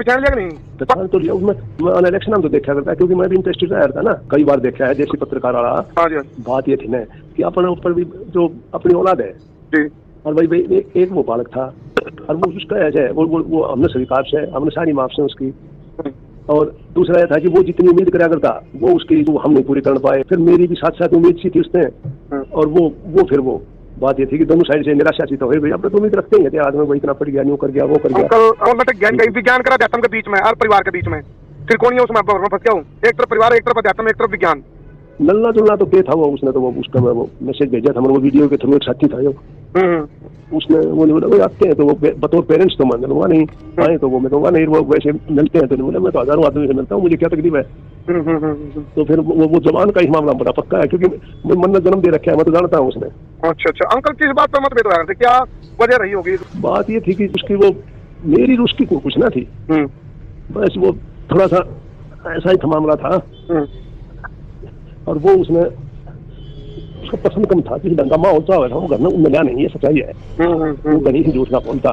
पहचान लिया कि नहीं? पहचान तो लिया उसमें, मैं इलेक्शन में तो देखा करता है क्योंकि मैं भी इंटरेस्टेड रहा था ना, कई बार देखा है देसी पत्रकार वाला। हाँ जी। बात ये थी ना कि अपने ऊपर भी जो अपनी औलाद है जी। और भाई एक वो बालक था और वो उसका है वो हमने स्वीकार से हमने सारी माफ से उसकी, और दूसरा यह था कि वो जितनी उम्मीद करा करता वो उसकी वो हम नहीं पूरी कर पाए, फिर मेरी भी साथ साथ उम्मीद सी थी उसने, और वो फिर वो बात ये थी कि दोनों साइड से निराशा सी तो हुई भाई, अब तो उम्मीद रखते ही थे आदमी वो इतना पड़ गया, न्यू कर गया, वो कर गया। विज्ञान करा अध्यात्म के बीच में और परिवार के बीच में फिर कौन है उसमें फंस गया हूँ, एक तरफ परिवार, एक तरफ अध्यात्म, एक तरफ विज्ञान। नल्ला जुलना तो क्या था वो, उसने तो वो उसका वो मैसेज भेजा था, वो वीडियो के थ्रू एक साथी था जो उसने वो बोला भाई आते हैं तो वो बतौर पेरेंट्स तो मैं दूंगा नहीं, आए तो वो मैं दूंगा नहीं, वो वैसे मिलते हैं तो नहीं बोला मैं तो हजारों आदमी से मिलता हूँ, मुझे क्या तकलीफ है। तो फिर वो जवान का ही मामला बड़ा पक्का है क्योंकि मन ने जन्म दे रखा है, मैं तो जानता हूँ उसने। अच्छा अंकल किस बात पर मतभेद हो थे, क्या वजह रही होगी? बात ये थी कि उसकी वो मेरी उसकी को कुछ ना थी, बस वो थोड़ा सा ऐसा ही मामला था, और वो उसने उसका पसंद कम था, किसी ढंग का माहौल था वो घर में मिला नहीं, ये सच्चाई है। वो कहीं ही झूठ ना बोलता,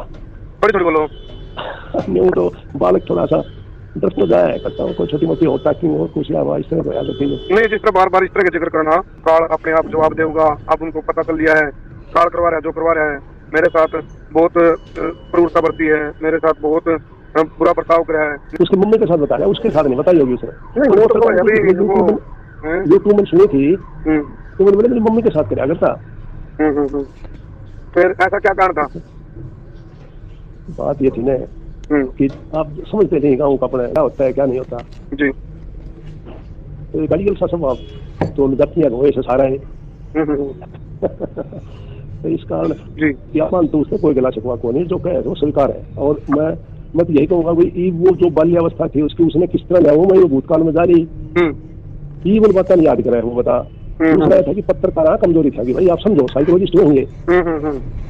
बड़ी बोलो नहीं तो बालक थोड़ा सा दस तो जाया करता हूँ, कोई छोटी मोटी होता कि और कुछ या इस तरह याद होती नहीं, जिस तरह बार बार इस तरह का जिक्र करना, काल अपने आप जवाब देगा, अब उनको पता चल लिया है काल करवा रहा है, जो करवा रहा है मेरे साथ बहुत क्रूरता बरती है, मेरे साथ बहुत बुरा बर्ताव कर रहा है। उसकी मम्मी के साथ बता रहा है, उसके साथ नहीं बताई होगी उसने, जो तू मैंने सुनी थी तो मैंने मेरी मम्मी के साथ कराया करता। फिर ऐसा क्या कारण था? बात ये थी ना कि आप समझते नहीं गाँव का अपना क्या होता है क्या नहीं होता जी, तो गाड़ी सा स्वभाव तो गतियां हुए से सारा है तो इस कारण क्या मानते उससे कोई गला शिकवा को नहीं, जो कहे वो स्वीकार है। और मैं तो यही कहूँगा भाई वो जो बाल्यावस्था थी उसकी उसने किस तरह लिया, मैं भूतकाल में जारी वो बता नहीं याद कराया, वो बता दूसरा था कि पत्रकार कमजोरी था कि भाई आप समझो साइकोलॉजिस्ट होंगे,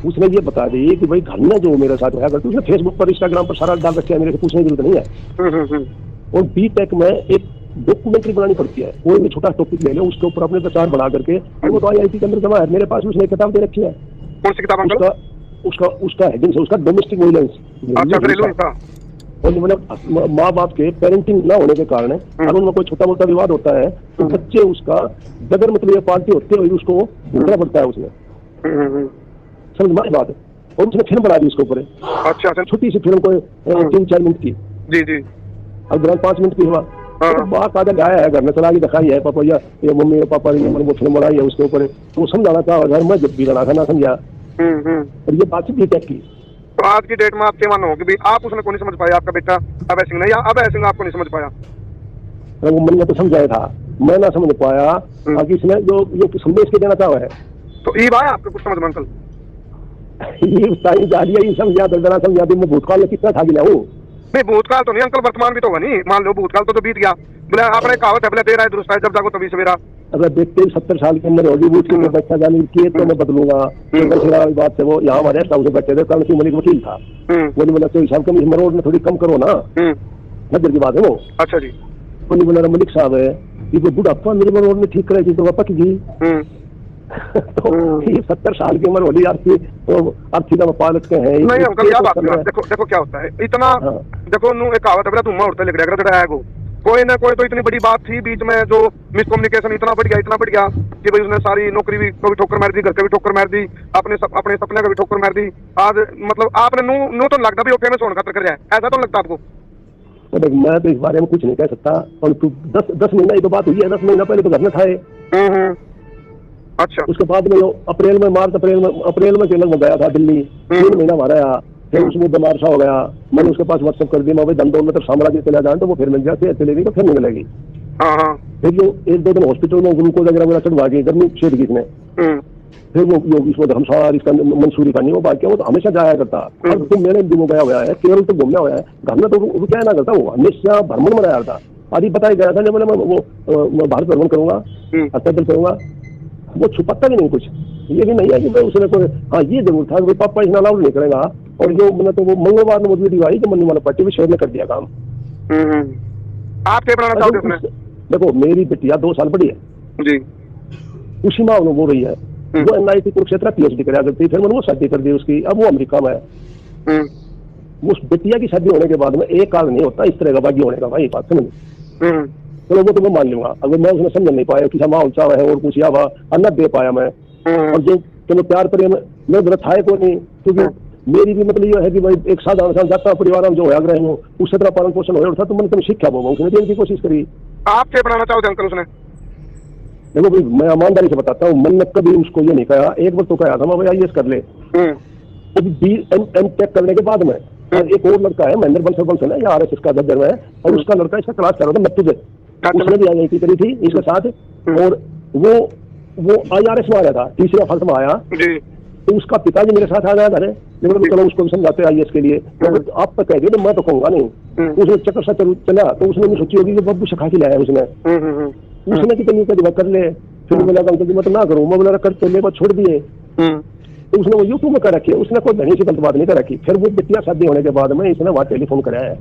उसने ये बता दी कि भाई घर में जो मेरे साथ होया करते उसने फेसबुक पर इंस्टाग्राम पर सारा डाल रखा है, मेरे से पूछने की जरूरत नहीं है। और बी.टेक में एक डॉक्यूमेंट्री बनानी पड़ती है, कोई भी छोटा टॉपिक ले लो उसके ऊपर अपने विचार बना करके, वो तो IIT के अंदर जमा है, मेरे पास उसने किताब दे रखी है। कौन सी किताब? उसका हेडिंग से उसका डोमेस्टिक वायलेंस, और मतलब माँ बाप के पेरेंटिंग ना होने के कारण अगर उनमें कोई छोटा मोटा विवाद होता है तो बच्चे उसका बगैर मतलब ये पार्टी होते हुए उसको भुगतना पड़ता है उसने, समझ मारी बात है। और उसने फिल्म बना दी उसके ऊपर, अच्छा छोटी सी फिल्म कोई 3-4 मिनट की, जी और 5 मिनट की हुआ बात आगे आया है, घर में चला के दिखाई है पापा या मम्मी पापा ने वो फिल्म बनाई है उसके ऊपर, वो समझाना था घर में जब भी लड़ा था ना समझा, और ये बात बी.टेक की। तो आज की डेट में आप क्या मानो कि आप उसने को नहीं समझ पाया, आपका बेटा अभय सिंह ने, या अभय सिंह आपको नहीं समझ पाया? वो मन में तो समझाया था, मैं ना समझ पाया, बाकी इसने जो संदेश के देना चाहा है तो ये भाई आपको कुछ समझ में अंकल ये समझा तो जरा समझा दी, मैं भूतकाल में कितना था गिला हूँ। नहीं भूतकाल तो नहीं अंकल, वर्तमान भी तो होगा नहीं, मान लो भूतकाल तो बीत गया, बोले आपने कहावत है बोले देर आए दुरुस्त है, जब जागो तभी सवेरा। अगर देखते 70 साल की उम्र होगी बूथ की बच्चा जाने की तो मैं बदलूंगा, बात से वो यहाँ हमारे हाउस में बैठे थे, कल सिंह मलिक वकील था, बोली बोला तो हिसाब कम मरोड़ में थोड़ी कम करो ना, नजर की बात है वो। अच्छा जी, बोली बोला मलिक साहब है ये बुढ़ापा मेरे मरोड़ में ठीक करे तो पक गई तो 70 साल की उम्र होली आपकी तो अर्थी का पालक के हैं। नहीं अंकल क्या बात है, देखो क्या होता है इतना, देखो नू एक कहावत है तुम उड़ते लिख रहा है, कोई ना कोई तो इतनी बड़ी बात थी बीच में जो मिसकम्युनिकेशन इतना बढ़ गया कि भाई उसने सारी नौकरी भी को भी ठोकर मार दी, घर के भी ठोकर मार दी, अपने सपने का भी ठोकर मार दी। आज मतलब आपने नू तो लगता भी वो फेमस होने का कर रहा है, ऐसा तो लगता आपको? तो मैं तो इस बारे में कुछ नहीं कह सकता, और तू 10 महीना ही तो बात हुई है, 10 महीना पहले तो घर में था। अच्छा, उसके बाद में अप्रैल में केरल में गया था दिल्ली, 3 महीना मारा, फिर उसमें बीमार सा हो गया, मैंने उसके पास व्हाट्सएप कर दिया, मैं धंधों में तो साम्राज्य चला जाए तो वो फिर मिल जाते, चलेगी तो फिर नहीं मिलेगी। फिर जो 1-2 दिन हॉस्पिटल में ग्लूकोज वगैरह चढ़वा के गर्मी छेड़ गई इसने, फिर वो योगी इसमें धर्मशाला इसका मंसूरी करनी वो बाकी वो तो हमेशा जाया करता, और तुम मेरे दिन गया हुआ है, केरल तो घूमना हुआ है, घर में तो क्या ना करता, वो हमेशा भ्रमण में रहा था। आदि बताया गया था जब मैं भारत भ्रमण करूंगा, पैदल करूंगा, वो छुपाता भी नहीं कुछ, ये भी नहीं है कि मैं उसने कोई, हाँ ये जरूर था कि पापा इसमें अलाउड नहीं करेगा, और जो मैंने तो वो मंगलवार में वीडियो आई तो मन्नी वाला पार्टी भी शेयर ने कर दिया काम। आप क्या बनाना चाहते हैं? देखो मेरी बिटिया 2 साल बड़ी है जी, उसी माँ हो रही है, वो NIT कुरुक्षेत्र PhD करा करती, फिर मैंने वो शादी कर दी उसकी, अब वो अमेरिका में है। उस बिटिया की शादी होने के बाद में एक काल नहीं होता इस तरह का बागी होने का भाई, बात समझ। चलो वो तो मैं मान लूंगा, अगर मैं उसने समझ नहीं पाया कि माँ उल्चा है और कुछ या अन्ना दे पाया मैं, और जो चलो प्यार प्रेम मैं जरा था को नहीं, क्योंकि मेरी भी मतलब ये है कि भाई एक साधारण सा जाता परिवार में जो होया रहे हो उस तरह पालन पोषण हो था, तो मैंने तुम शिक्षा वो उसने देने की कोशिश करी। आप क्या बनाना चाहोगे अंकल उसने? देखो भाई मैं ईमानदारी से बताता हूँ, मैंने कभी उसको ये नहीं कहा, एक बार तो कहा था मैं भाई IAS कर ले, BM करने के बाद में एक और लड़का है महेंद्र बंसल बंसल है या RSS का दफ्तर में है, और उसका लड़का इसका क्लास कर रहा था मत्तू से, उसने भी IIT करी थी इसके साथ, और वो IRS में आ रहा था, तीसरे फर्स्ट में आया, तो उसका पिताजी मेरे साथ आ गया घर, लेकिन चलो उसको भी समझाते IAS के लिए, तो आप तो कह दिए मैं तो कहूंगा नहीं, उसने चक्कर सा चला, तो उसने सोची होगी कि बब्बू सिखा के लाया उसने कि चलिए कर ले, फिर मैं लगा मैं तो ना करूँ, मैं बोला कर चले को छोड़ दिए, तो उसने वो यूट्यूब में कर रखी है, उसने कोई धनी से गलत बात नहीं कर रखी। फिर वो बिटिया शादी होने के बाद में इसने वहाँ टेलीफोन कराया है,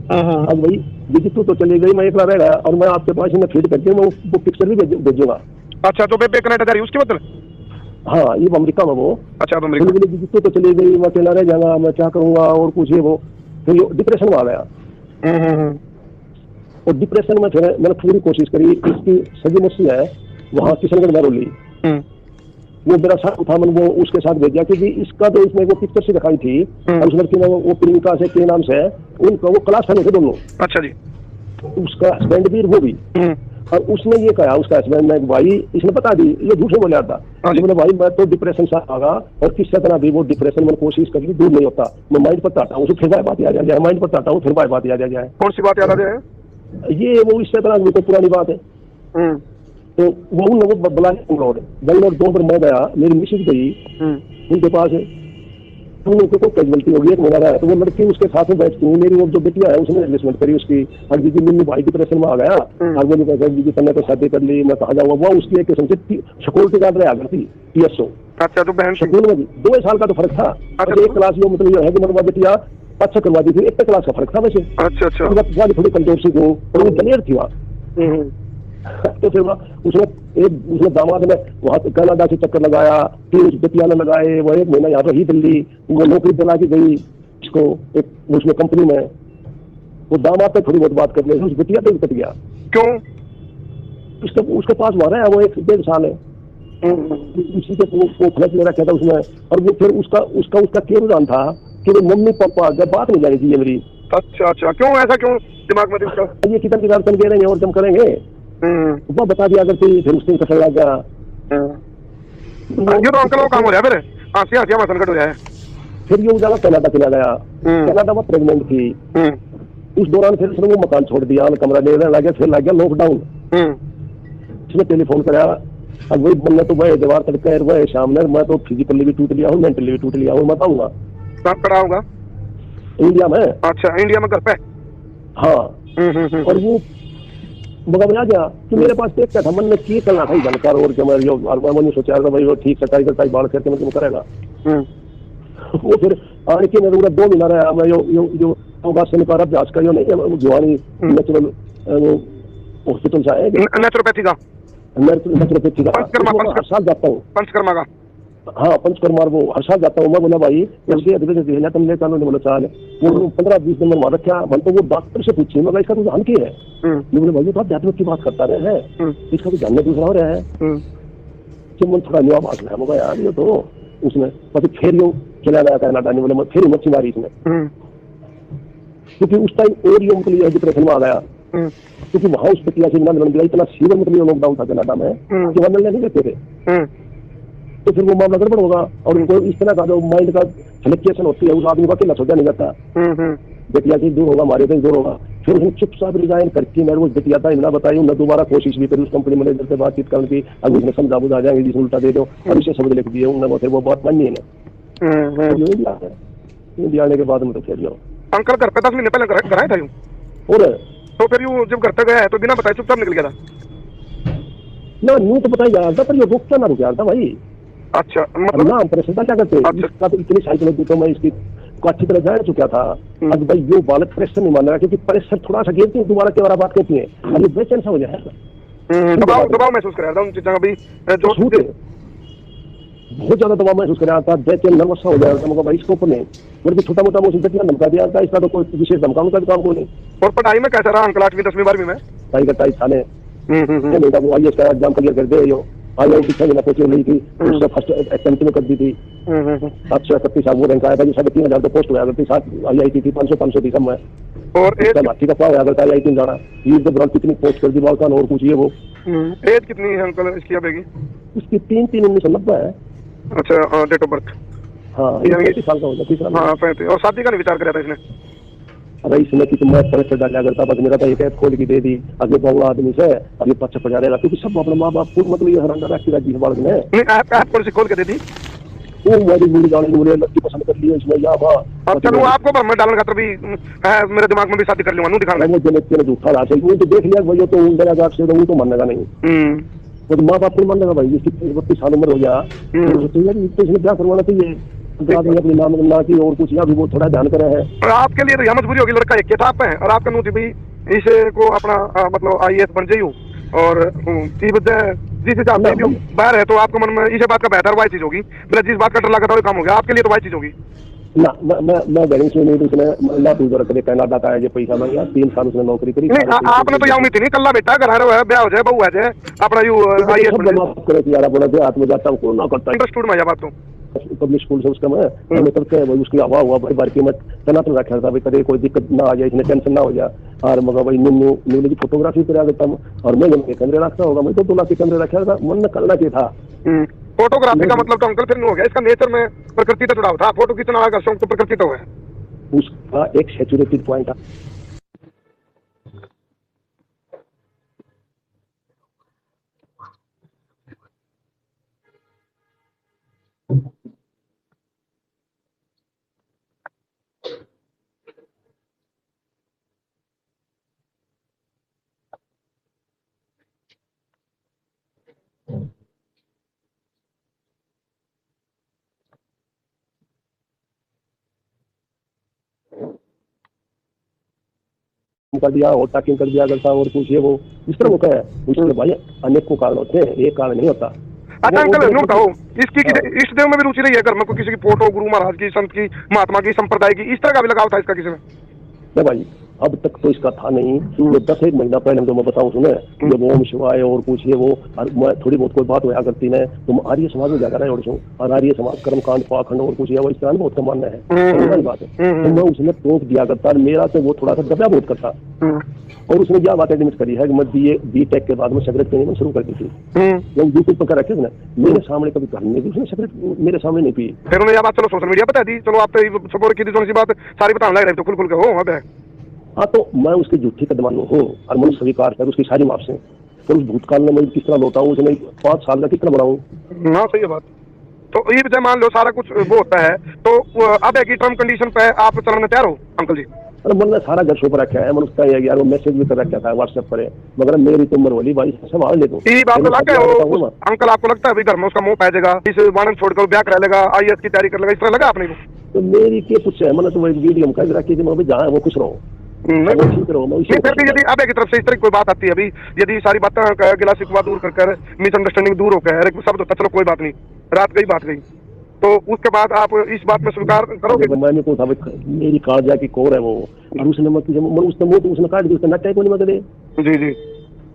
अब भाई दीदी तू तो चली गई, मैं एकला रह गया और मैं आपके पास फीड करके मैं वो पिक्चर भी भेजूंगा। अच्छा तो बेबे कनाडा जा उसके बदल? हाँ ये अमेरिका में वो। अच्छा दीदी तू तो चली गई, मैं अकेला रह जाऊंगा, मैं क्या करूंगा और कुछ ये वो, फिर डिप्रेशन में आ गया, और डिप्रेशन में फिर मैंने पूरी कोशिश करी, इसकी सजी मुस्सी है वहाँ किशनगढ़ में रोली, वो मेरा साथ उठा, मैंने वो उसके साथ भेजा, क्योंकि इसका तो इसमें वो पिक्चर से दिखाई थी, और उस लड़की ने वो प्रियंका से के नाम से उनका वो क्लास फेलो थे दोनों। अच्छा जी। उसका हस्बैंड भी वो भी, और उसने ये कहा उसका हस्बैंड ने भाई इसने बता दी, ये झूठ से बोला था, मैंने भाई मैं तो डिप्रेशन से आगा और किस तरह भी वो डिप्रेशन में कोशिश करके दूर नहीं होता, मैं माइंड पर चाहता हूँ उसे फिर बात याद आ जाए, माइंड पर चाहता हूँ फिर बात याद आ जाए। कौन सी बात याद आ जाए? ये वो इस तरह की तो पुरानी बात है, तो वो उन लोगों को बुला बेंगलोर 2 बार मैं गया, मेरी मिसेज गई उनके पास, तो उनको कोई कैजुअलिटी होगी, एक महीना रहा, तो वो लड़की उसके साथ में बैठती हुई, मेरी वो जो बेटिया है उसने एडजस्टमेंट करी उसकी, और दीदी मिलनी भाई डिप्रेशन में आ गया, और वो कहते दीदी तुमने तो शादी कर ली, मैं कहा जाऊंगा, वो उसकी एक किस्म से सिक्योरिटी गार्ड रहा करती TSO। अच्छा तो बहन स्कूल में भी 2 साल का तो फर्क था, एक क्लास जो मतलब ये है कि मतलब बेटिया अच्छा करवा दी थी, एक क्लास का फर्क था वैसे। अच्छा थोड़ी कमजोर सी को, और वो क्लियर थी वहाँ, तो फिर उसने दामाद ने वहाँ कनाडा से चक्कर लगाया, फिर उस बेटिया ने लगाए, वो 1 महीना यहाँ रही दिल्ली, वो नौकरी दिला के गई इसको एक उसमें कंपनी में, वो दामाद पे थोड़ी बहुत बात कर ली, उस बेटिया पे कट गया। क्यों? उसके पास मारा है वो 1-1.5 साल है, उसी के वो फ्लैट ले रखा था उसमें, और वो फिर उसका क्या रुझान था कि वो मम्मी पापा जब बात नहीं जानी चाहिए मेरी। अच्छा क्यों ऐसा, क्यों दिमाग में उसका ये कितन की रात दे रहे हैं और जम करेंगे, वो बता दिया करती, फिर उससे कटल लग गया। ये तो अंकल वो काम हो जाए, फिर आंसिया मसनकट हो जाए। फिर ये उजाला कनाडा चला गया, कनाडा में प्रेगनेंट थी, उस दौरान फिर उसने वो मकान छोड़ दिया, कमरा ले लग गया, फिर लग गया लॉकडाउन, उसने टेलीफोन कराया, अब वही बोलना तो वह दीवार तड़का है, वह शाम ने मैं तो फिजिकली भी टूट लिया हूँ, मेंटली भी टूट लिया हूँ, मैं बताऊंगा कब खड़ा होगा इंडिया में। अच्छा इंडिया में घर पे? हाँ। और वो मगर आ गया कि मेरे पास देखता था, मन में की करना था जानकार, और क्या मैंने सोचा भाई वो ठीक सटाई बाढ़ करके मैं करेगा, वो फिर आने की जरूरत 2 महीना रहा, मैं जो का अभ्यास करियो नहीं जुआनी नेचुरल हॉस्पिटल से आए नेचुरोपैथी का हर साल जाता हूँ, पंचकर्मा का। हाँ पंचकर्मा वो हर साल जाता हूँ मैं, बोला भाई उसके तुम ले चलो, बोला चाल वो 15-20 दिन में वहां रखा, मैं तो वो डॉक्टर से पूछी मैं इसका रुझान की है, बोले भाई तो आध्यात्मिक की बात करता रहे हैं, इसका तो जानने दूसरा हो रहा है, जब मन थोड़ा नया बात है मगर यार ये तो उसमें फिर यूँ चला गया कनाडा नहीं, बोले फिर मच्छी मारी इसमें, क्योंकि उस टाइम और यूँ मतलब डिप्रेशन में आ गया, क्योंकि वहां उस प्रक्रिया से बन गया, इतना सीरियस मतलब लॉकडाउन था कनाडा में कि वहां मिलने नहीं देते थे, तो फिर वो मामला गड़बड़ होगा, और उनको इस तरह का जो माइंड का फ्लक्चुएशन होती है उस आदमी को अकेला छोड़ा नहीं जाता, बेटिया से दूर होगा, हमारे से दूर होगा, फिर उसने चुपचाप रिजाइन करके मैं वो बेटिया था ना बताई, मैं दोबारा कोशिश भी करी उस कंपनी मैनेजर से बातचीत करने की, अब उसने समझा बुझा जाएंगे जिस उल्टा दे दो, और इसे शब्द लिख दिए उन्होंने, फिर वो बात मानी है ना, इंडिया आने के बाद में तो फिर जाओ अंकल घर पे 10 महीने पहले कराया था यूँ, और तो फिर यूँ जब घर पे गया तो बिना बताए चुपचाप निकल गया था ना, यूँ तो बताया जा रहा था पर ये रुकता ना रुक जाता भाई। अच्छा मतलब ना ऑपरेशन क्या करते हैं, इसका तो इतनी साइकिल होती तो मैं इसकी को अच्छी तरह जान चुका था, अब भाई ये बालक प्रेशर नहीं मान रहा, क्योंकि प्रेशर थोड़ा सा गिरती है दोबारा के बारे बात करती है, अभी बेचैन सा हो जाए, दबाव महसूस कर रहा था उन चीजों का भी जो बहुत ज्यादा दबाव महसूस कर रहा था, बेचैन नर्वस हो गया था। मगर इसको नहीं बल्कि छोटा मोटा मुझे धमका दिया था, इसका तो कोई विशेष धमकाने का काम को नहीं। और पढ़ाई में कैसा रहा अंकल 8वीं 10वीं 12वीं में? टाइगर थाने वो आईएएस का एग्जाम क्लियर कर दे, यो आईआईटी से ना कोचिंग ली थी, उसने फर्स्ट अटेम्प्ट में कर दी थी। 731 वो रैंक आया था, 3,500 तो पोस्ट हुआ करती, 7 आईआईटी थी, 500 थी सब में। और एज लाठी का पाव आया करता आईआईटी जाना, ये तो दौरान कितनी पोस्ट कर दी बालकान और कुछ ये वो। एज कितनी है अंकल इसकी अबेगी? इसकी 3/3/1990 है। अच्छा, डेट ऑफ बर्थ? हाँ 35 साल का हो गया। हाँ 35। और शादी का नहीं विचार कराया था इसने? अरे इसने कि मैं प्रेशर डाला करता, बस मेरा तो एक ऐप खोल के दे दी अगले बहु आदमी से, अभी 55 रहेगा क्योंकि सब अपने माँ बाप को मतलब ये हराना रखी राजी है बालक ने। नहीं ऐप कौन सी खोल के दे दी? वो मेरी मूली डालने मुझे लड़की पसंद कर ली इसमें या चलो आपको पर मैं डालने का भी मेरे दिमाग में भी शादी कर लूंगा नू दिखाना। वो जने झूठा रहा वो तो देख लिया भाई, तो उन दराज से वो तो मानेगा नहीं, वो तो माँ बाप को मानेगा भाई। इसकी 32 साल उम्र हो गया तो इसने क्या करवाना चाहिए अपने नाम ना की और कुछ, या भी वो थोड़ा ध्यान करे है। और आपके लिए तो यह मजबूरी होगी, लड़का एक किताब पे है और आपका नू थी भाई इसे को अपना मतलब आईएएस बन जाइयो और जिस हिसाब से बाहर है तो आपको मन में इसे बात का बेहतर वही चीज होगी, जिस बात का डर लगा था वो काम हो गया आपके लिए, तो वही चीज होगी ना। मैं गरीब से नहीं, उसने ला तू करे कनाडा का है ये पैसा मांगा, 3 साल उसने नौकरी करी। आपने तो यह उम्मीद नहीं कल्ला बेटा घर है ब्याह हो जाए बहू आ जाए अपना यू आईएएस करे यार बोला हाथ में जाता हूँ ना करता इंटरेस्टेड में बात तो पब्लिक स्कूल से उसका मैं करके भाई उसकी हवा हुआ भाई बार की मैं तनातन रखा था भाई, कभी कोई दिक्कत ना आ जाए, इसमें टेंशन ना हो जाए। और मगर भाई न्यू की फोटोग्राफी करा देता हूँ और मैं कैमरे रखता होगा, मैं तो 2 लाख के कैमरे रखा था, मन में करना चाहिए था। फोटोग्राफी का मतलब तो अंकल फिर नहीं हो गया, इसका नेचर में प्रकृति का जुड़ाव था, फोटो खींचने वाला शौक तो प्रकृति तो है, उसका एक सैचुरेटेड पॉइंट है। कर दिया और टाकिंग कर दिया करता और कुछ ये वो इस तरह वो है, उसके भाई अनेकों कारण होते हैं, एक कारण नहीं होता। अच्छा अंकल नो बताओ इसकी इष्ट देव में भी रुचि रही है, घर में कोई किसी की फोटो गुरु महाराज की, संत की, महात्मा की, संप्रदाय की, इस तरह का भी लगाव था इसका किसी में? भाई अब तक तो इसका था नहीं, ये 10-1 महीना पहले तो मैं बताऊं सुने जब ओम शिवाय और कुछ ये वो थोड़ी बहुत कोई बात होया करती है तुम आर्य समाज में जाकर और आर्य समाज कर्मकांड पाखंड और कुछ ये वो इस तरह बहुत का मानना है बात है, तो मैं उसने टोक दिया करता, मेरा तो वो थोड़ा सा दबा बहुत करता और उसने क्या बात एडमिट करी है कि मैं बी.टेक के बाद में सिगरेट पीने में शुरू कर दी थी, जब यूट्यूब पर कर रखे थे ना मेरे सामने कभी घर में उसने सिगरेट मेरे सामने नहीं पी। फिर उन्हें यह बात चलो सोशल मीडिया बता दी, चलो आप सपोर्ट की थी बात सारी बताने लग रही तो खुल के हो अब है। हाँ तो मैं उसकी झूठी कदमालू हूँ और मैं स्वीकार कर उसकी सारी माफ से, तो उस भूतकाल में मैं किस तरह लौटा हूँ, उसने 5 साल का कितना बढ़ाऊँ। हाँ सही है बात। तो ये जब मान लो सारा कुछ वो होता है तो अब है कि टर्म कंडीशन पे आप चलने तैयार हो अंकल जी? अरे मैंने सारा घर शो पर रखा है, मैंने उसका यार वो मैसेज भी कर रखा था व्हाट्सएप पर, मगर मेरी तो उम्र वाली भाई संभाल ले तो अंकल आपको लगता है अभी घर में उसका मुंह पै जाएगा, इस वाणन छोड़कर ब्याह करा लेगा, आईएएस की तैयारी कर लेगा, इस तरह लगा आपने को? तो मेरी के कुछ है, मैंने तो वही वीडियो में कह रखी थी मैं जहाँ है वो खुश रहो फिर भी यदि अब की तरफ से इस तरह कोई बात आती है अभी, यदि सारी बातें गिला शिकवा दूर कर मिसअंडरस्टैंडिंग दूर होकर सब तो चलो कोई बात नहीं, रात गई बात गई, तो उसके बाद आप इस बात में स्वीकार करोगे? मैंने को था मेरी कालजा की कोर है वो, और उसने उसने काट दी, उसने नट्टे को नहीं मगदे जी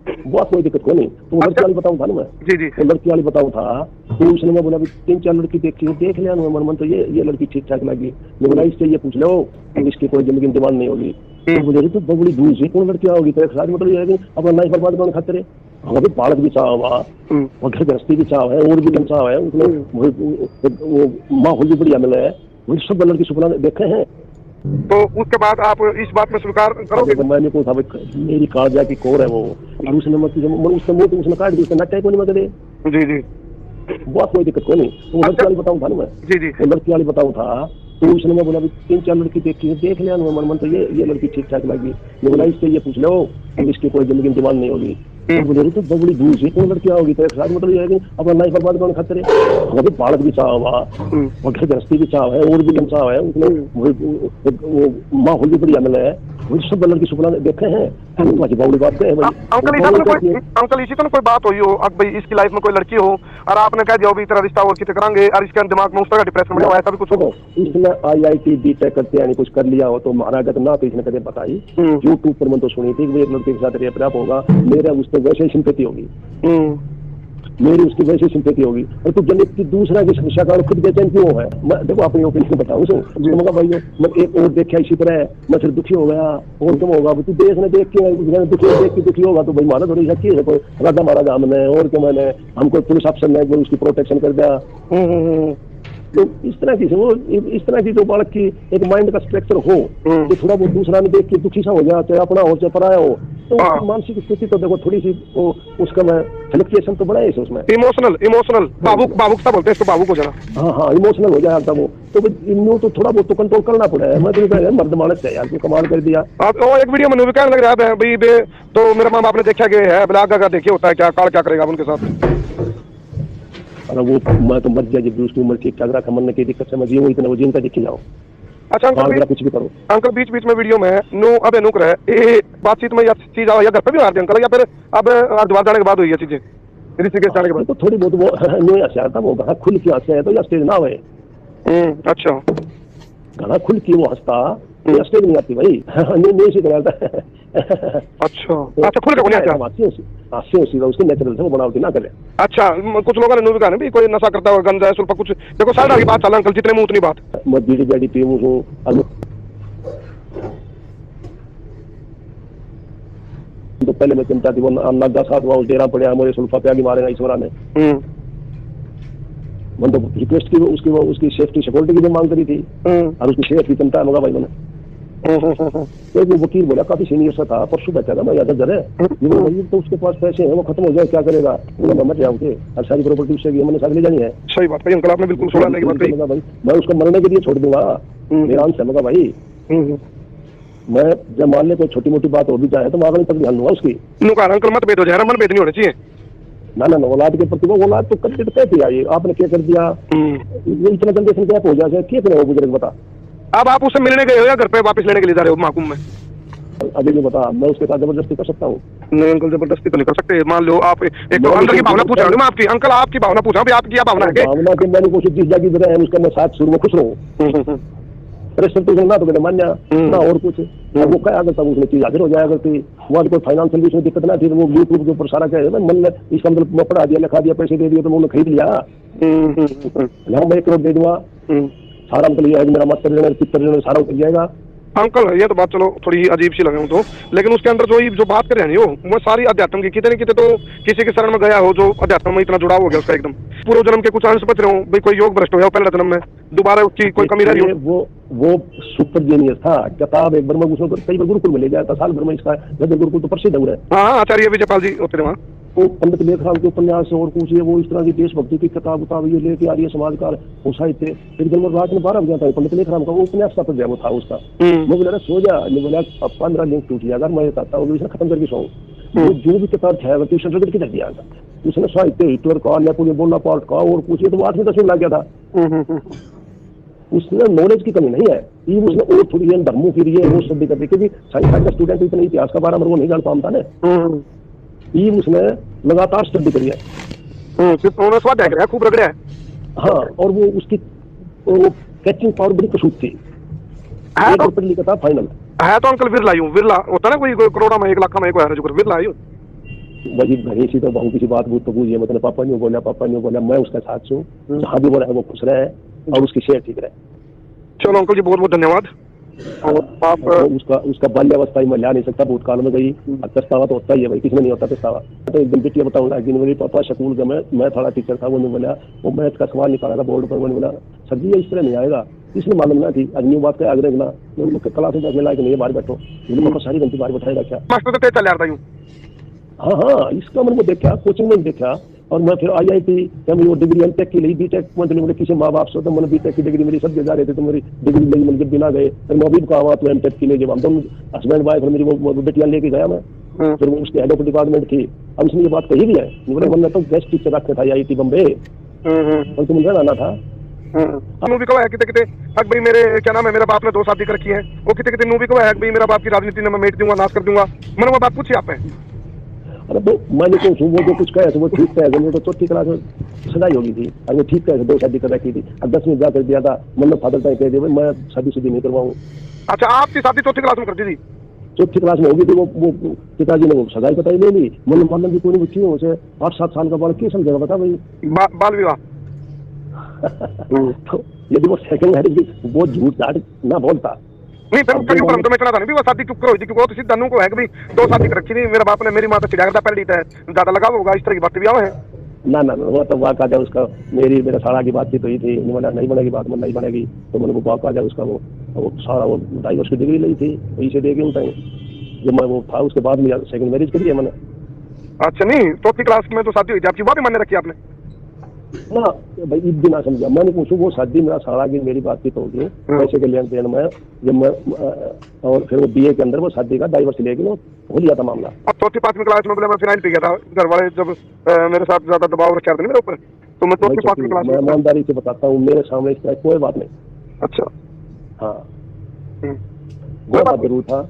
बहुत कोई दिक्कत को नहीं। तो लड़की वाली बताऊँ था ना मैं, जी तो लड़की वाली बताऊँ था तो उसने मैं बोला 3-4 लड़की देख लिया मन तो ये लड़की ठीक ठाक लगी, मैं बोला इससे ये पूछ लो इसकी कोई जिंदगी में डिमांड नहीं होगी, तो बोले तो बड़ी दूर से कौन लड़की आओगी, तो एक मतलब ये है कि अपना लाइफ बर्बाद करने खातिर हमें बालक भी चाह हुआ और घर गृहस्थी भी चाह है और भी चाह है, उसमें माहौल भी बढ़िया मिला है, वो सब लड़की सुपना देखे हैं। तो उसके बाद आप इस बात में स्वीकार करोगे? मैंने को था मेरी कालजा की कोर है वो, और उसने काट दी, उसने नट्टे को नहीं मगदे जी बहुत कोई दिक्कत को नहीं। तो लड़की वाली बताऊँ था ना मैं, जी लड़की वाली बताऊँ था तो उसने मैं बोला 3-4 लड़की देख लिया मन तो ये लड़की ठीक ठाक लगी, मैं बोला इससे ये पूछ लो इसकी कोई जिंदगी में डिमांड नहीं होगी, तो बोले तो बड़ी दूर से कौन लड़की आओगी, तो एक साथ मतलब ये है कि अपना लाइफ बर्बाद करने खातिर हमें बालक भी चाह हुआ और घर गृहस्थी भी चाह है और भी चाह है, उसमें वो माहौल भी बढ़िया मिला है, वो सब बल्लर की सुपना देखे हैं, तुम्हारी बावड़ी बात है भाई। अंकल इसी तरह कोई बात हुई हो अब भाई, इसकी लाइफ में कोई लड़की हो और आपने कह दिया हो भी तेरा रिश्ता और कितने करांगे, और इसके दिमाग में उस तरह डिप्रेशन में ऐसा भी कुछ हो? इसने IIT BTech करते यानी कुछ कर लिया हो तो मारा गया तो ना, तो इसने कभी बताई यूट्यूब पर मैं तो सुनी थी कि एक लड़के के साथ रेप होगा, मेरा उससे वैसे ही सिंपैथी होगी, मेरी उसकी वैसे सिंपैथी होगी। और तू जब की दूसरा की समस्या का खुद बेचैन क्यों है? मैं देखो अपनी ओपिनियन बताऊं तो भाई मैं एक और देखा इसी तरह मैं फिर दुखी हो गया और क्यों होगा? तू देश ने देख के दुखी होगा तो भाई मारा थोड़ी शक्ति है, कोई राजा महाराजा हमने और क्यों मैंने हमको पुलिस अफसर ने उसकी प्रोटेक्शन कर दिया। तो इस तरह की वो इस तरह की जो बालक की एक माइंड का स्ट्रक्चर हो तो थोड़ा बहुत दूसरा में देख के दुखी सा हो जाए, चाहे अपना हो चाहे पराया हो, तो मानसिक स्थिति तो देखो थोड़ी सी उसका मैं फ्लक्चुएशन तो बढ़ाए उसमें, इमोशनल बाबुक सा बोलते हैं इसको, बाबुक हो जाना। हाँ इमोशनल हो जाए तब वो तो इन्हों तो थोड़ा बहुत तो कंट्रोल करना पड़ेगा। मैं तो मर्द मानस है यार, तू कमाल कर दिया। एक वीडियो में कहने लग रहा है भाई तो मेरा माँ बाप ने देखा कि है ब्लॉग का देखिए होता है क्या काल क्या करेगा उनके साथ। अरे वो मैं तो मर गया जब उसकी उम्र ठीक ठाक रखा, मन में की दिक्कत समझिए वो इतना वो जिनका दिखे जाओ। अच्छा अंकल कुछ भी करो अंकल, बीच बीच में वीडियो में अब नुक रहे बातचीत में या चीज या घर पे भी मारते अंकल, या फिर अब हरिद्वार जाने के बाद हुई है चीजें ऋषिकेश जाने के बाद? तो थोड़ी बहुत वो नहीं हंसा था, वो घना खुल के हंसे है तो या स्टेज ना हुए। अच्छा घना खुल के वो हंसता या स्टेज नहीं आती भाई। नहीं सीख रहा था। अच्छा खुल के उसके नेचुरल से वो बनावटी ना करे। अच्छा कुछ लोगों ने कहा भी कोई नशा करता होगा, गंजा है सुल्फा कुछ, देखो सारा की बात चला अंकल, जितने मुंह उतनी बात। मैं बीड़ी बेड़ी पीऊँ हूँ तो पहले मैं चिंता थी वो नग्गा साथ हुआ डेरा पड़े मुझे सुल्फा प्यागी मारेगा ईश्वरा ने। मैंने तो रिक्वेस्ट की उसकी सेफ्टी सिक्योरिटी की भी मांग करी थी और उसकी सेहत की चिंता है मगा भाई मैंने। तो वो वकील बोला काफी सीनियर सा था, परसों बैठा था मैं याद जरे तो उसके पास पैसे हैं वो खत्म हो जाए क्या करेगा, मैं मत जाऊँ और सारी प्रॉपर्टी उससे मैंने सारी ले जानी है। सही बात है अंकल, आपने बिल्कुल सोचा नहीं बात कही भाई, मैं उसको मरने के लिए छोड़ दूंगा मेरा अंश है मगा भाई। मैं जब मान ले कोई छोटी मोटी बात हो भी जाए तो मैं अगले तक ध्यान दूंगा उसकी। अंकल मत बेटो जहरा, मन बेट नहीं होना चाहिए ना औलाद के प्रति वो औलाद तो करते कहती आई आपने क्या कर दिया, इतना जनरेशन गैप हो जाए क्या करेगा बुजुर्ग बता। अब आप उससे मिलने गए हो या घर पे वापस लेने के लिए जा रहे हो महाकुंभ में? अभी नहीं बता, मैं उसके साथ जबरदस्ती कर सकता हूँ? नहीं अंकल जबरदस्ती तो नहीं कर सकते। मान लो आप एक तो अंदर की भावना पूछ रहा हूँ मैं आपकी, अंकल आपकी भावना पूछ रहा हूँ, आपकी क्या भावना है? भावना की मैंने कोशिश जिस जागी है उसका मैं साथ शुरू में खुश रहूँ, प्रेशर तो ना तो मान जा ना और कुछ। वो क्या अगर तब उसने चीज हाजिर हो जाए, अगर थी वहाँ कोई फाइनेंशियल भी उसमें दिक्कत ना थी तो वो यूट्यूब के ऊपर सारा क्या है मन में इसका मतलब मैं पढ़ा दिया लिखा दिया पैसे दे दिए तो उन्होंने खरीद लिया। मैं 1 करोड़ दे दूंगा सारा मतलब ये है मेरा मत कर देना सारा उतर जाएगा। अंकल ये तो बात चलो थोड़ी अजीब सी लगे तो, लेकिन उसके अंदर जो बात कर रहे हो वो सारी अध्यात्म की कितने कितने तो किसी के शरण में गया हो जो अध्यात्म में इतना जुड़ाव हो गया उसका एकदम पूर्व जन्म के कुछ अंश बच रहे हो भाई, कोई योग भ्रष्ट हो गया पहले जन्म में दोबारा उसकी कोई कमी रही हो। वो सुपर जीनियस था, किताब एक बार में उसको कई बार गुरुकुल में ले जाता, साल भर में इसका गुरुकुल तो प्रसिद्ध हो रहा है। हाँ आचार्य विजयपाल जी होते वहाँ, वो पंडित लेखराम के उपन्यास और कुछ ये वो इस तरह की देशभक्ति की किताब उताब ये लेके आ रही है समाजकार वो साहित्य। एक दिन रात में 12 बजे था पंडित लेखराम का वो उपन्यास का प्रजा वो था उसका। मैं बोला सो जा, मैं बोला 15 लिंक टूट गया अगर मैं चाहता हूँ खत्म करके सो जो भी किताब छाया ट्यूशन रगड़ के कर दिया उसने साहित्य हिटलर का नेपोलियन बोनापार्ट का और कुछ ये तो 8वीं 10वीं लग गया था। उसने नॉलेज की कमी नहीं है, ये उसने और थोड़ी धर्मों की लिए वो सब करते क्योंकि साइंस का स्टूडेंट इतना इतिहास का बारे में वो नहीं जान पाता ना, ये उसने लगातार स्टडी करी है, स्वाध्याय कराया खूब रगड़ा है। हाँ और वो उसकी कैचिंग पावर बड़ी कसूत थी, लिखा था फाइनल है तो अंकल विरला होता ना कोई करोड़ा में 1 लाख में जो विरला आई वही घनी सी तो बहुत किसी बात तो पूछिए मतलब पापा नहीं बोला मैं उसका साथ हूँ, जहाँ भी बोला है वो खुश रहे और उसकी सेहत ठीक रहे। चलो अंकल जी बहुत बहुत धन्यवाद। और आप उसका बाल्यावस्था ही मैं ला नहीं सकता, भूतकाल में गई पछतावा तो होता ही है भाई, किसमें नहीं होता पछतावा। तो एक दिन बेटिया बताऊंगा कि मेरे पापा स्कूल का मैं थोड़ा टीचर था, वो बोला वो मैथ का सवाल निकाला था बोर्ड पर, मैंने बोला सर जी इस तरह नहीं आएगा, इसमें मालूम ना थी अगली बात का आग्रह ना क्लास में लायक नहीं बाहर बैठो, सारी गलती बाहर बैठाएगा क्या। हाँ इसका मैंने देखा कोचिंग में देखा और मैं फिर IIT वो डिग्री एमटेक की ली, बीटेक मैंने किसी माँ बाप से तो मैंने बीटेक की डिग्री मेरी सब जा रहे थे तो मेरी डिग्री ली मैंने जब बिना गए फिर मैं अभी कहा तो एमटेक की ले जब हम दोनों हस्बैंड वाइफ मेरी वो बेटियां लेके गया मैं, फिर वो उसके हेड ऑफ डिपार्टमेंट थी। अब उसने ये बात कही भी है, मैंने तो गेस्ट टीचर रखा था IIT बम्बे और तुम रहना था नू भी कहा है किते किते अब भाई मेरे क्या नाम है मेरा बाप ने 2 शादी कर रखी है, वो किते किते नू भी कहा है भाई मेरा बाप की राजनीति में मैं मेट दूंगा, नाश कर दूंगा। मैंने वो बात पूछी आप है? अरे तो मैंने क्यों वो जो कुछ कहा वो ठीक है, वो तो चौथी क्लास में सगाई होगी थी और वो ठीक है 2 शादी कर रखी थी। अब 10वीं ब्याह कर दिया था, मतलब फादर टाइम कह दिया मैं शादी नहीं करवाऊँ। अच्छा, आपकी शादी चौथी क्लास में कर दी थी? चौथी क्लास में होगी थी। वो पिताजी ने वो सगाई बताई ले ली, मतलब मानना भी कोई नहीं क्यों उसे 8-7 साल का बालक क्या समझेगा बता भाई। बाल विवाह। तो यदि वो सेकंड मैरिज भी वो झूठ झाट ना बोलता नहीं फिर क्यों पर तो मैं चला था नहीं वो शादी क्यों हुई थी, क्योंकि वो तो सीधा नू को है कि भाई 2 शादी कर रखी थी, मेरा बाप ने मेरी मां तो चिढ़ा करता पहले है ज्यादा लगाव होगा, इस तरह की बात भी है। ना ना वो तो वाक आ जाए उसका, मेरा सारा की बातचीत हुई थी, नहीं बनेगी बात में नहीं बनेगी तो मैंने वो वाक आ जाए उसका वो सारा वो डाइवोर्स की डिग्री ली थी वही से दे के उठाई जब मैं वो था। उसके बाद में सेकंड मैरिज करी है मैंने। अच्छा, नहीं चौथी क्लास में तो शादी हुई थी आपकी, वो भी मान्य रखी आपने ना भाई ईद भी ना समझा। मैंने पूछू वो शादी मेरा सारा की मेरी बातचीत होगी पैसे के लेन देन में जब मैं और फिर वो बीए के अंदर वो शादी का डाइवर्स लेके वो हो लिया था मामला। अब चौथी 5वीं क्लास में बोले मैं फिनाइल पी गया था, घर वाले जब मेरे साथ ज्यादा दबाव रखा था मेरे ऊपर, तो मैं चौथी 5वीं क्लास में ईमानदारी से बताता हूँ मेरे सामने इस तरह कोई बात नहीं। अच्छा हाँ वो बात जरूर था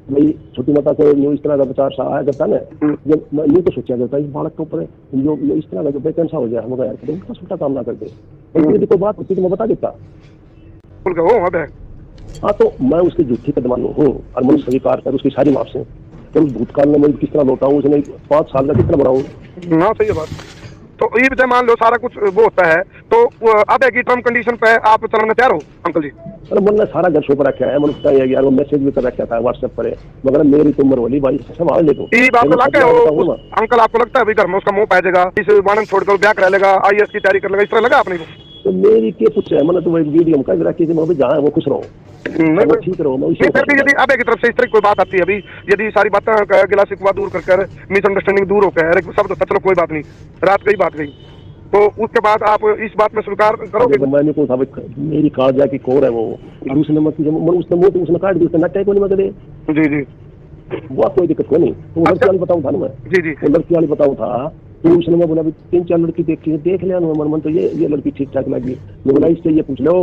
भाई छोटी माता को इस तरह का विचार आया करता ना जब मैं नहीं तो सोचा करता इस बालक के ऊपर जो इस तरह का जो बेचैन हो जाए मगर यार उनका छोटा काम ना करते यदि कोई बात होती तो मैं बता देता। हाँ तो मैं उसकी झूठी कदम हूँ और मैं स्वीकार कर उसकी सारी माफ से तो उस भूतकाल में मैं किस तरह लौटा हूँ उसने 5 साल का कितना बढ़ाऊँ। हाँ सही है बात। तो ये भी मान लो सारा कुछ वो होता है तो अब एक टर्म कंडीशन पे आप चलने तैयार हो अंकल जी? अरे मैंने सारा घर शो पर रखा है, मैंने बताया यार वो मैसेज भी कर रखा था व्हाट्सएप पर मगर मेरी तो उम्र वाली भाई संभाल ले तो ये बात तो लगता है अंकल आपको लगता है भाई घर में उसका मुंह पाएगा इस वाणन छोड़कर ब्याह कर लेगा IAS की तैयारी कर लेगा इस तरह लगा आपने को? तो मेरी क्या कुछ है मैंने तो वीडियो में कर रखी थी मैं जहाँ वो खुश रहो मैं ठीक रहो मैं फिर भी यदि अब एक तरफ से इस तरह कोई बात आती है अभी यदि सारी बातें गिला शिकवा दूर कर मिसअंडरस्टैंडिंग दूर होकर सब तो चलो कोई बात नहीं रात गई बात गई तो उसके बाद आप इस बात में स्वीकार करोगे? मैंने को था मेरी कागजा की कोर है वो उसने उसने मोटी उसने काट दी उसने नटे को नहीं मगर जी जी वो कोई दिक्कत को नहीं तो लड़की वाली बताऊँ था ना मैं जी जी लड़की वाली बताऊँ था तो उसने मैं बोला 3-4 लड़की देख लिया मन तो ये लड़की ठीक ठाक लगी मैं बोला इससे ये पूछ लो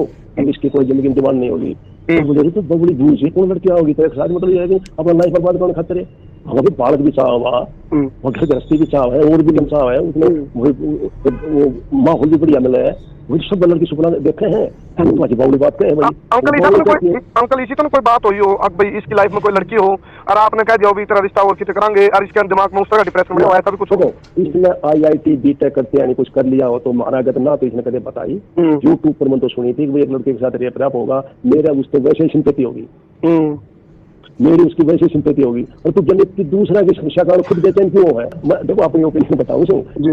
इसकी कोई जिंदगी में डिमांड नहीं होगी तो बोले तो बड़ी दूर से कौन लड़कियां होगी तो एक साथ मतलब ये है कि अपना लाइफ बर्बाद करने खातिर हमें भी बालक भी चाह हुआ और घर गृहस्थी भी चाह है और भी चाह है उसमें माहौल भी बढ़िया मिला है वो सब लड़की सुपना देखे हैं तुम्हारी बावली बात कहे भाई अंकल इसी तो कोई बात हुई हो अब भाई इसकी लाइफ में कोई लड़की हो और आपने कह दिया तेरा रिश्ता और कितने करांगे और इसके दिमाग में उस तरह डिप्रेशन में आया कुछ हो इसने IIT BTech करते यानी कुछ कर लिया हो तो मारा गया ना तो इसने कदे बताई यूट्यूब पर मैंने तो सुनी थी कि एक लड़के के साथ रेप होगा मेरा उससे वैसे ही सिंपैथी होगी मेरी उसकी वैसे सिंपैथी होगी और तू जब की दूसरा की समस्या का खुद बेचैन क्यों है मैं देखो अपनी ओपिनियन बताऊँ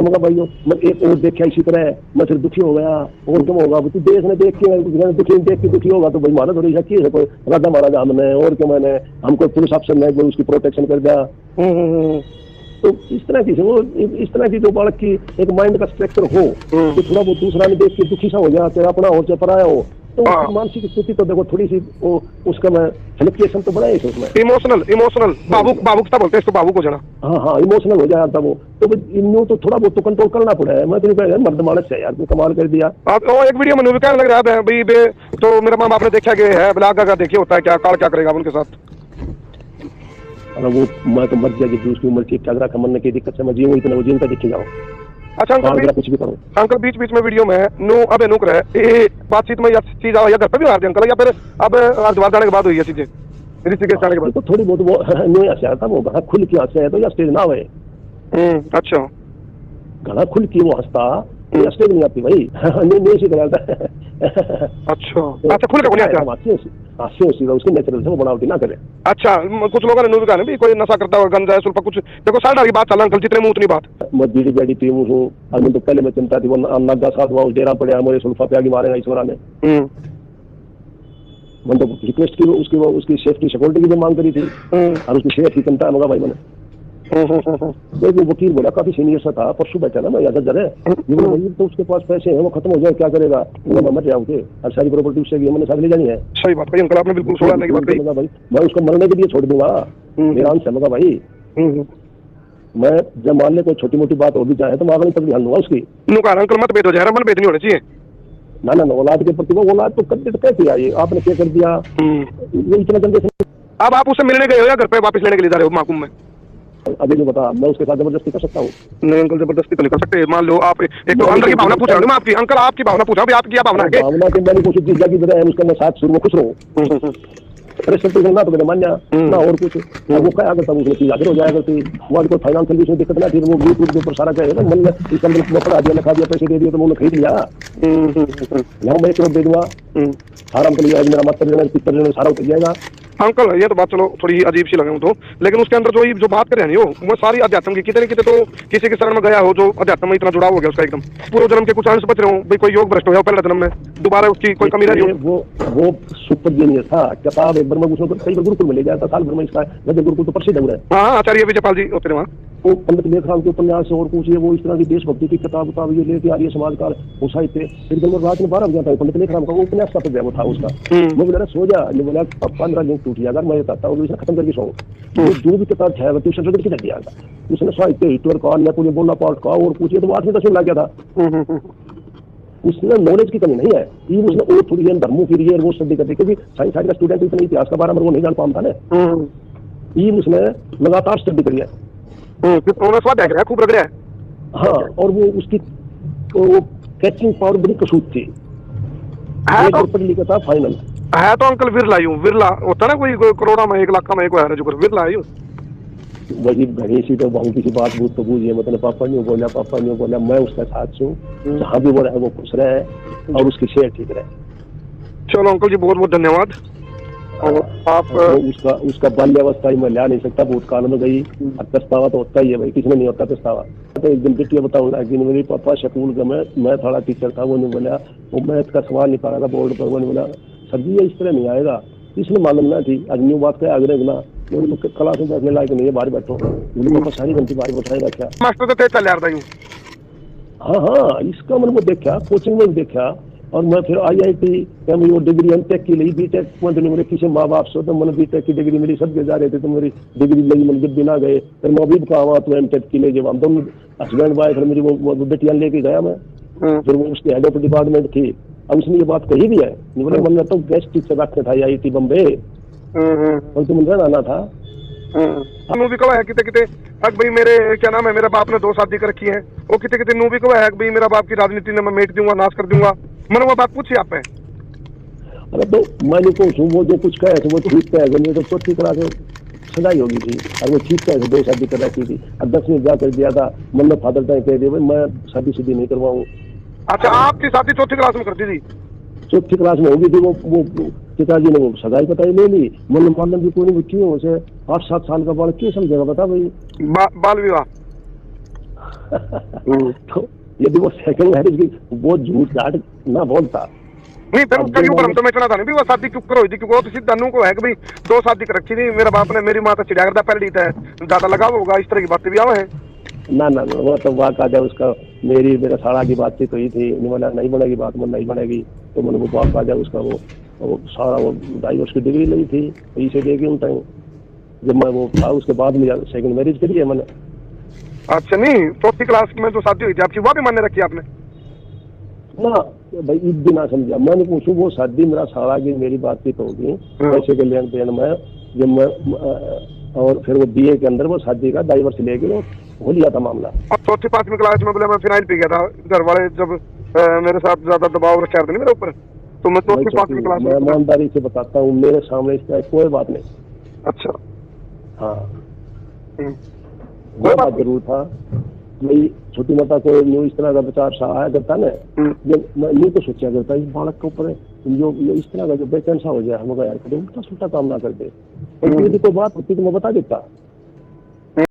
मगर भाई मैं एक और देखा इसी तरह मैं फिर दुखी हो गया और क्यों होगा तू देश ने देख के दुखी होगा तो भाई मारा थोड़ी सा की है कोई राजा महाराजा हमने और क्यों मैंने हमको पुलिस अफसर ने उसकी प्रोटेक्शन कर दिया तो इस तरह की वो इस तरह की जो बालक की एक माइंड का स्ट्रक्चर हो तो थोड़ा बहुत दूसरा ने देख के दुखी सा हो जाए तेरा अपना हो चाहे पराया हो तो मानसिक स्थिति तो देखो थोड़ी सी वो उसका मैं फ्लक्चुएशन तो बड़ा है उसमें इमोशनल भावुकता बोलते हैं इसको भावुक हो जाना। हाँ इमोशनल हो जाता वो तो इन्हों तो थोड़ा बहुत तो कंट्रोल करना पड़ा है। मैं तो कह मर्द मानस है यार कमाल कर दिया। एक वीडियो में भी कहने लग रहा था भाई तो मेरा माँ बाप ने देखा गया है ब्लाग का देखिए होता है क्या काल क्या करेगा उनके साथ। अरे वो मैं तो मर गया जब उसकी उम्र ठीक ठाक रखा मन की दिक्कत समझिए वो इतना जीवन का देखे जाओ। अच्छा कुछ भी करो अंकल बीच में वीडियो में नुक रहे बातचीत में या चीज या घर पे भी मार दिया अंकल या फिर अब हरिद्वार जाने के बाद हुई है चीजें ऋषिकेश जाने के बाद? तो थोड़ी बहुत वो नहीं हंसा था वो घड़ा खुल के हंसे है तो या स्टेज ना हुए। अच्छा घड़ा खुल के वो हंसता या स्टेज नहीं आती भाई नहीं ऐसी कराता। अच्छा खुल के सीधा उसकी नेचुरल से वो बनावटी ना करे। अच्छा कुछ लोगों ने कहा भी कोई नशा करता है गंजा है सुल्फा कुछ देखो साढ़ा की बात चला अंकल जितने मुंह उतनी बात मैं बीड़ी बेड़ी पीऊँ हूँ और मैं तो पहले मैं चिंता थी वो नग्गा साथ हुआ डेरा पड़े मेरे सुल्फा पे आगे मारेगा ईश्वरा ने मैंने तो रिक्वेस्ट की उसकी सेफ्टी सिक्योरिटी की भी मांग करी थी और उसकी सेहत की चिंता होगा भाई मैंने वो वकील बोला काफी सीनियर सा था परसों बैठा ना मैं याद जरे तो उसके पास पैसे हैं वो खत्म हो जाए क्या करेगा मर जाओगे और सारी प्रॉपर्टी उससे मैंने साथ ले जानी है। सही बात कही अंकल आपने बिल्कुल सोचा नहीं बात कही भाई मैं उसको मरने के लिए छोड़ दूंगा मेरा अंश है भाई। मैं जब मान ले कोई छोटी मोटी बात हो भी जाए तो मैं अगले तक ध्यान दूंगा उसकी। अंकल मत भेद हो जाए मन भेद नहीं होना चाहिए ना औलाद के प्रति, वो औलाद तो करते तो कैसे आई, आपने क्या कर दिया, ये इतना जल्दी से। अब आप उससे मिलने गए हो या घर पे वापस लेने के लिए जा रहे हो माकूम में? अभी जो बता, मैं उसके साथ जबरदस्ती कर सकता हूँ? नहीं अंकल, जबरदस्ती तो नहीं कर सकते। मान लो आप एक तो अंदर की भावना पूछ रहा हूँ मैं आपकी, अंकल आपकी भावना पूछा हूँ, आपकी क्या भावना है? भावना के मैंने कुछ चीज की बताया, उसका मैं साथ शुरू में खुश रहूँ, ना तो मान्या ना और कुछ। अब वो क्या करता, उसमें चीज आगे हो जाया करती, वो कोई फाइनेंशियल उसमें दिक्कत ना थी, वो यूट्यूब के ऊपर सारा कहेगा मन में इस कंपनी को पढ़ा दिया, लिखा दिया, पैसे दे दिए, तो उन्होंने खरीद लिया, यहाँ मैं 1 करोड़ दे दूंगा, सारा अंकल मेरा मास्टर पिक्चर सारा उतर जाएगा। अंकल ये तो बात चलो थोड़ी अजीब सी लगे तो, लेकिन उसके अंदर जो बात कर रहे हैं वो सारी अध्यात्म की, कितने कितने तो किसी के शरण में गया हो जो अध्यात्म में इतना जुड़ा हो गया उसका, एकदम पूर्व जन्म के कुछ अंश बच रहे हो भाई, कोई योग भ्रष्ट हो गया पहले जन्म में, दोबारा उसकी कोई कमी रही हो। वो सुपर जीनियस था, किताब एक बार में उसको कई बार गुरुकुल में ले जाता, साल भर में इसका गुरुकुल तो प्रसिद्ध है। हाँ आचार्य विजयपाल जी होते वहाँ, वो पंडित लेखराम के उपन्यास से और कुछ, वो इस तरह की देशभक्ति की किताब ये लेके आर्य समाज का वो साहित्य। एक दिन रात में 12 बजे जाता है, पंडित लेखराम का वो उपन्यास का वो था उसका, मैं बोला सो जा, ये बोला 15 दिन टूट गया, अगर मैं कहता हूँ खत्म करके सो, जो भी किताब है ट्यूशन से किधर दिया था उसने, साहित्य हिटलर का या पूरे बोलना पार्ट का और पूछिए तो 8 में 10 में लग गया था। उसमें नॉलेज की कमी नहीं है, ये उसने और थोड़ी धर्मों की लिए वो स्टडी करते, क्योंकि साइंस साइड का स्टूडेंट इतना इतिहास का बारे में वो नहीं जान पाता ना, ये उसने लगातार स्टडी करी है, स्वाद है खूब रगड़ा है। हाँ, और वो उसकी कैचिंग पावर बड़ी कसूत थी, पढ़ लिखा था फाइनल है तो अंकल विरला ही हूँ, विरला होता ना कोई करोड़ा में 1 लाख में एक है जो विरला ही हूँ। वही भैंसी तो बहू किसी बात बूत तो बूझिए, मतलब पापा नहीं बोला, पापा नहीं बोला, मैं उसका साथ हूँ, जहाँ भी वो रहे वो खुश रहे और उसकी सेहत ठीक रहे। चलो अंकल जी बहुत बहुत धन्यवाद। और आप उसका बाल्यावस्था ही मैं ला नहीं सकता, भूतकाल में गई, पछतावा तो होता ही है भाई, किसने नहीं होता पछतावा। तो एक दिन बेटिया बताऊंगा कि मेरे पापा स्कूल का मैं थोड़ा टीचर था, वो नहीं बोला, वो मैथ का सवाल नहीं पा रहा था बोर्ड पर, वो नहीं बोला सर जी ये इस तरह नहीं आएगा, इसलिए मालूम ना थी, आज न्यू बात क्या आगे ना, क्लास में बैठने लायक नहीं है, बाहर बैठो, पापा सारी घंटी बाहर बैठाई रखा, मास्टर तो चल यार। हाँ, इसका मैंने वो देखा, कोचिंग में देखा, और मैं फिर IIT वो डिग्री एमटेक की ली, बीटेक मेरे किसी माँ बाप से, तो मैंने बीटेक की डिग्री मिली, सब जा रहे थे, तो मेरी डिग्री लगी, मैंने जब बिना गए, फिर मैं अभी कहा तो एमटेक की ले, जब हम दोनों हस्बैंड वाइफ, फिर मेरी वो बेटियां लेके गया मैं, फिर वो उसके हेड ऑफ डिपार्टमेंट थी, अब उसने ये बात कही भी है, बोले मैंने तो गेस्ट टीचर रखा था IIT बम्बे, और तुम रहना था। भी कहा है किते किते भाई मेरे क्या नाम है, मेरे बाप ने 2 शादी कर रखी है, वो किते किते नू भी कहा है भाई मेरा बाप की राजनीति में मैं मेट दूंगा, नाश कर दूंगा, मैंने वो बात पूछी आप। अरे तो मैंने पूछूं, वो जो कुछ कहे तो वो ठीक कहे, नहीं तो चौथी क्लास में सगाई होगी थी, और वो ठीक कहे 2 शादी कर रखी थी, और 10 में जा कर दिया था, मैंने फादर टाइम कह दिया भाई मैं शादी सीधी नहीं करवाऊँ। अच्छा आपकी शादी चौथी क्लास में कर दी थी? चौथी क्लास में होगी थी, वो पिताजी ने वो सगाई पताई ले ली, मैंने मालूम की कोई क्यों उसे 8-7 साल का बाल क्यों समझेगा बता भाई, बाल विवाह। तो यदि वो सेकंड मैरिज की वो झूठ झाट ना बोलता नहीं, फिर क्यों पर हम तो मैं इतना था नहीं वो शादी क्यों करो थी, क्योंकि वो तो सीधा नू को है कि भाई 2 शादी कर रखी थी, मेरे बाप ने मेरी माँ तो चिड़िया करता पहले था, ज्यादा लगा होगा, इस तरह की बातें भी आवे हैं। ना वो तो बात आ जाए उसका, मेरा साड़ा की बातचीत हुई थी, बोला नहीं बनेगी बात, मन नहीं बनेगी, तो मैंने वो बात आ जाए उसका, वो सारा वो डाइवोर्स की डिग्री ली थी, इसे देगी उन टाइम जब मैं वो था, उसके बाद में सेकंड मैरिज करी है मैंने। अच्छा नहीं, चौथी क्लास में जो शादी हुई थी आपकी, वो भी मान्य रखी आपने? ना भाई एक भी ना समझा, मैंने पूछू वो शादी मेरा सारा की मेरी बातचीत होगी पैसे के लेन देन में, जब मैं और फिर वो BA के अंदर वो शादी का डाइवर्स ले गए, हो लिया था मामला। और चौथी 5वीं क्लास में बोला मैं फिनाइल पी गया था, घर वाले जब मेरे साथ ज्यादा दबाव रखा थे मेरे ऊपर, तो मैं चौथी 5वीं क्लास में ईमानदारी से बताता हूँ, मेरे सामने इसका कोई बात नहीं। अच्छा हाँ, वो बात जरूर था भाई, छोटी मोटा कोई न्यू इस तरह का विचार सा आया करता ना, जब मैं ये तो सोचा करता इस बालक के ऊपर जो इस तरह का जो बेचैन सा हो जाए, हम यार कभी उल्टा सुल्टा काम ना कर दे, कोई बात होती तो मैं बता देता।